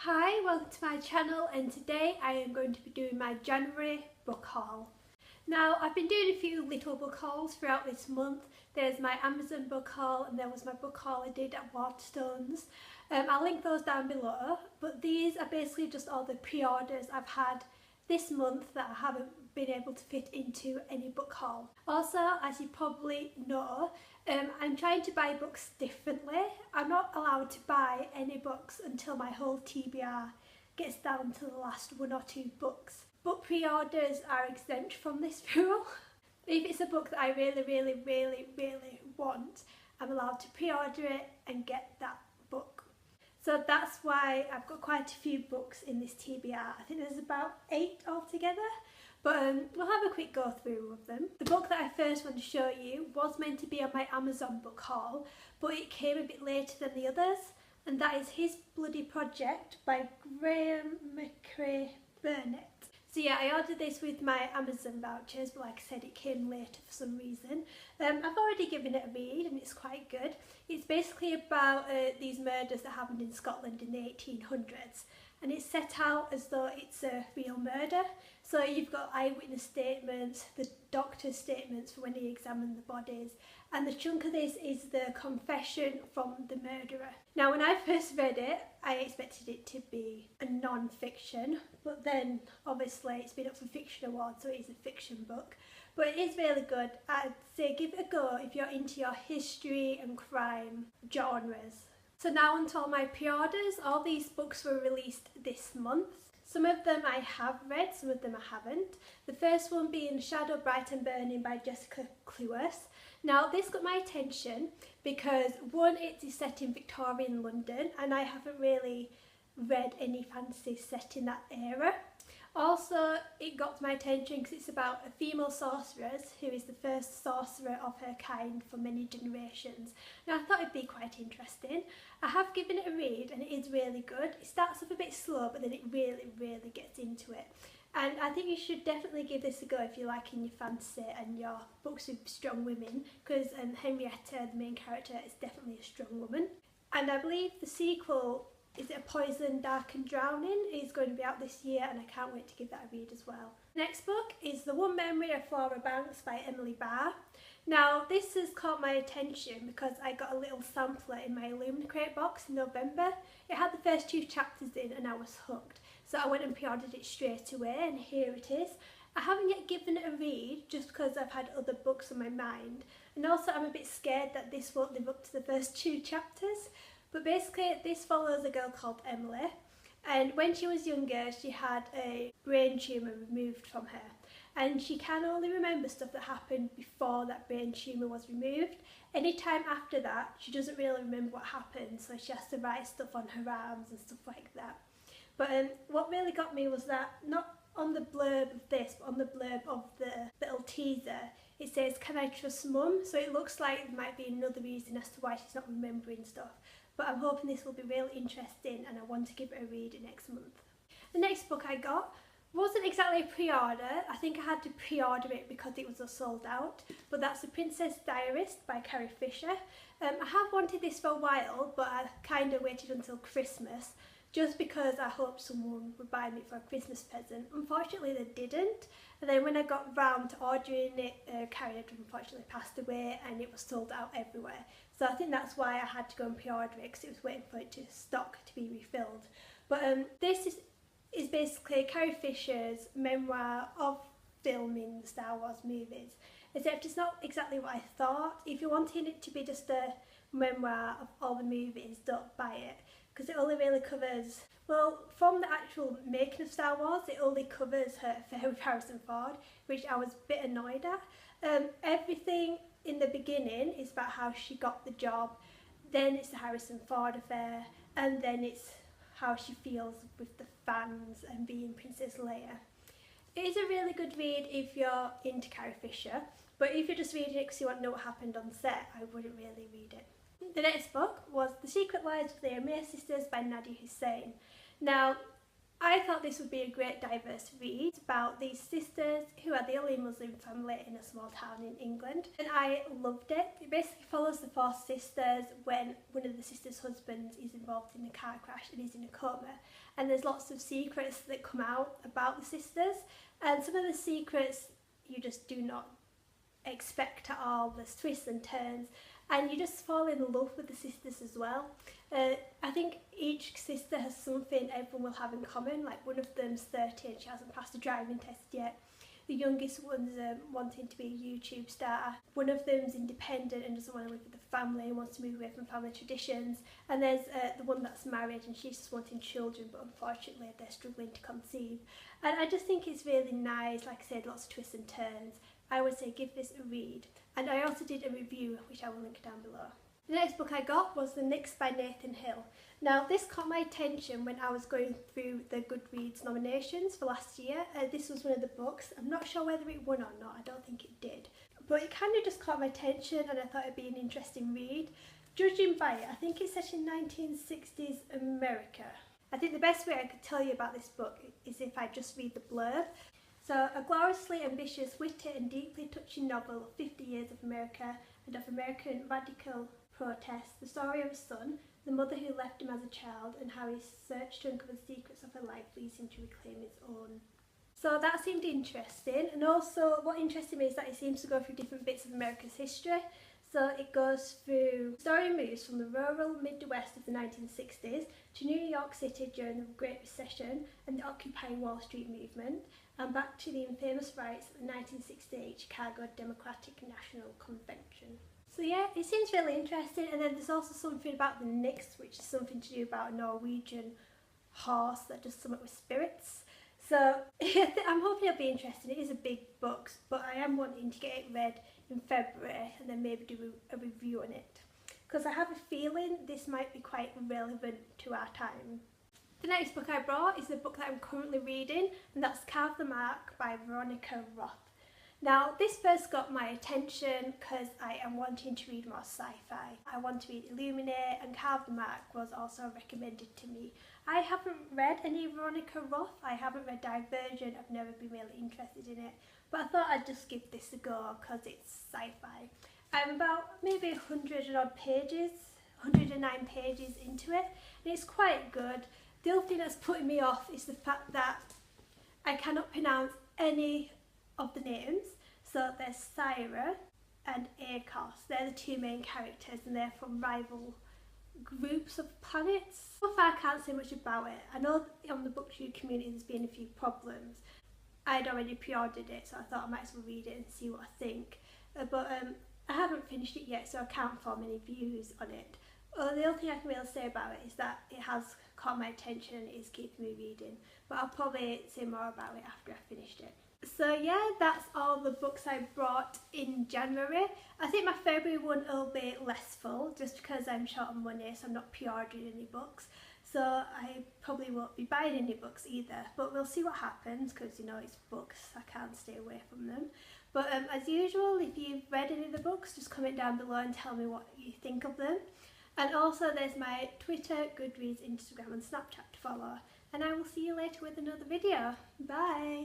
Hi, welcome to my channel, and today I am going to be doing my January book haul. Now, I've been doing a few little book hauls throughout this month. There's my Amazon book haul and there was my book haul I did at Waterstones. I'll link those down below, but these are basically just all the pre-orders I've had this month that I haven't been able to fit into any book haul. Also, as you probably know, I'm trying to buy books differently. I'm not allowed to buy any books until my whole TBR gets down to the last one or two books. Book pre-orders are exempt from this rule. If it's a book that I really want, I'm allowed to pre-order it and get that book. So that's why I've got quite a few books in this TBR. I think there's about 8 altogether. But we'll have a quick go through of them. The book that I first want to show you was meant to be on my Amazon book haul, but it came a bit later than the others, and that is His Bloody Project by Graham McCrae Burnett. So yeah, I ordered this with my Amazon vouchers, but like I said, it came later for some reason. I've already given it a read and it's quite good. It's basically about these murders that happened in Scotland in the 1800s. And it's set out as though it's a real murder. So you've got eyewitness statements, the doctor's statements for when he examined the bodies, and the chunk of this is the confession from the murderer. Now, when I first read it, I expected it to be a non-fiction, but then obviously it's been up for Fiction Awards, so it is a fiction book. But it is really good. I'd say give it a go if you're into your history and crime genres. So now onto all my pre-orders. All these books were released this month. Some of them I have read, some of them I haven't. The first one being Shadow, Brighton, Burning by Jessica Cluess. Now this got my attention because one, it is set in Victorian London and I haven't really read any fantasy set in that era. Also, it got my attention because it's about a female sorceress who is the first sorcerer of her kind for many generations. Now, I thought it'd be quite interesting. I have given it a read and it is really good. It starts off a bit slow, but then it really gets into it. And I think you should definitely give this a go if you're liking your fantasy and your books with strong women, because Henrietta, the main character, is definitely a strong woman. And I believe the sequel, is it A Poison, Dark and Drowning, is going to be out this year, and I can't wait to give that a read as well. The next book is The One Memory of Flora Banks by Emily Barr. Now this has caught my attention because I got a little sampler in my Illumicrate box in November. It had the first 2 chapters in and I was hooked. So I went and pre-ordered it straight away, and here it is. I haven't yet given it a read just because I've had other books on my mind, and also I'm a bit scared that this won't live up to the first 2 chapters. But basically this follows a girl called Emily, and when she was younger she had a brain tumour removed from her, and she can only remember stuff that happened before that brain tumour was removed. Any time after that she doesn't really remember what happened, so she has to write stuff on her arms and stuff like that. But what really got me was that not on the blurb of this, but on the blurb of the little teaser, it says, "Can I trust Mum?" So it looks like there might be another reason as to why she's not remembering stuff. But I'm hoping this will be really interesting and I want to give it a read next month. The next book I got wasn't exactly a pre-order. I think I had to pre-order it because it was sold out, but that's The Princess Diaries by Carrie Fisher. I have wanted this for a while, but I kind of waited until Christmas just because I hoped someone would buy me for a Christmas present. Unfortunately they didn't, and then when I got round to ordering it, Carrie had unfortunately passed away and it was sold out everywhere. So I think that's why I had to go and pre-order it, because it was waiting for it to stock to be refilled. But this is basically Carrie Fisher's memoir of filming the Star Wars movies, except it's not exactly what I thought. If you're wanting it to be just a memoir of all the movies, don't buy it, because it only really covers, well, from the actual making of Star Wars, it only covers her affair with Harrison Ford, which I was a bit annoyed at. Everything in the beginning is about how she got the job, then it's the Harrison Ford affair, and then it's how she feels with the fans and being Princess Leia. It is a really good read if you're into Carrie Fisher, but if you're just reading it because you want to know what happened on set, I wouldn't really read it. The next book was The Secret Lives of the Amir Sisters by Nadia Hussain. Now, I thought this would be a great diverse read. It's about these sisters who are the only Muslim family in a small town in England, and I loved it. It basically follows the four sisters when one of the sisters' husbands is involved in a car crash and is in a coma, and there's lots of secrets that come out about the sisters, and some of the secrets you just do not expect at all. There's twists and turns, and you just fall in love with the sisters as well. I think each sister has something everyone will have in common. Like, one of them's 13, she hasn't passed a driving test yet. The youngest one's wanting to be a YouTube star. One of them's independent and doesn't want to live with the family and wants to move away from family traditions. And there's the one that's married and she's just wanting children, but unfortunately they're struggling to conceive. And I just think it's really nice. Like I said, lots of twists and turns. I would say give this a read. And I also did a review, which I will link down below. The next book I got was The Nix by Nathan Hill. Now, this caught my attention when I was going through the Goodreads nominations for last year. This was one of the books. I'm not sure whether it won or not. I don't think it did. But it kind of just caught my attention and I thought it'd be an interesting read. Judging by it, I think it's set in 1960s America. I think the best way I could tell you about this book is if I just read the blurb. So, a gloriously ambitious, witty and deeply touching novel of 50 years of America and of American radical protest, the story of a son, the mother who left him as a child, and how his search to uncover the secrets of her life leads him to reclaim his own. So that seemed interesting, and also what interested me is that it seems to go through different bits of America's history. So it goes through, the story moves from the rural Midwest of the 1960s to New York City during the Great Recession and the Occupy Wall Street movement, and back to the infamous riots at the 1968 Chicago Democratic National Convention. So yeah, it seems really interesting, and then there's also something about the Nix, which is something to do about a Norwegian horse that does something with spirits. So I'm hoping it'll be interesting. It is a big book, but I am wanting to get it read in February and then maybe do a review on it, because I have a feeling this might be quite relevant to our time. The next book I brought is the book that I'm currently reading, and that's Carve the Mark by Veronica Roth. Now, this first got my attention because I am wanting to read more sci-fi. I want to read Illuminate, and Carve the Mark was also recommended to me. I haven't read any Veronica Roth. I haven't read Divergent. I've never been really interested in it. But I thought I'd just give this a go because it's sci-fi. I'm about maybe 100 and odd pages, 109 pages into it, and it's quite good. The only thing that's putting me off is the fact that I cannot pronounce any of the names. So there's Syra and Akos. They're the two main characters, and they're from rival groups of planets. So far I can't say much about it. I know on the BookTube community there's been a few problems. I'd already pre-ordered it, so I thought I might as well read it and see what I think. But I haven't finished it yet, so I can't form any views on it. The only thing I can really say about it is that it has caught my attention and it is keeping me reading. But I'll probably say more about it after I've finished it. So yeah, that's all the books I brought in January. I think my February one will be less full just because I'm short on money, so I'm not pre-ordering any books. So I probably won't be buying any books either, but we'll see what happens because, you know, it's books, I can't stay away from them. But as usual, if you've read any of the books, just comment down below and tell me what you think of them. And also there's my Twitter, Goodreads, Instagram and Snapchat to follow. And I will see you later with another video. Bye!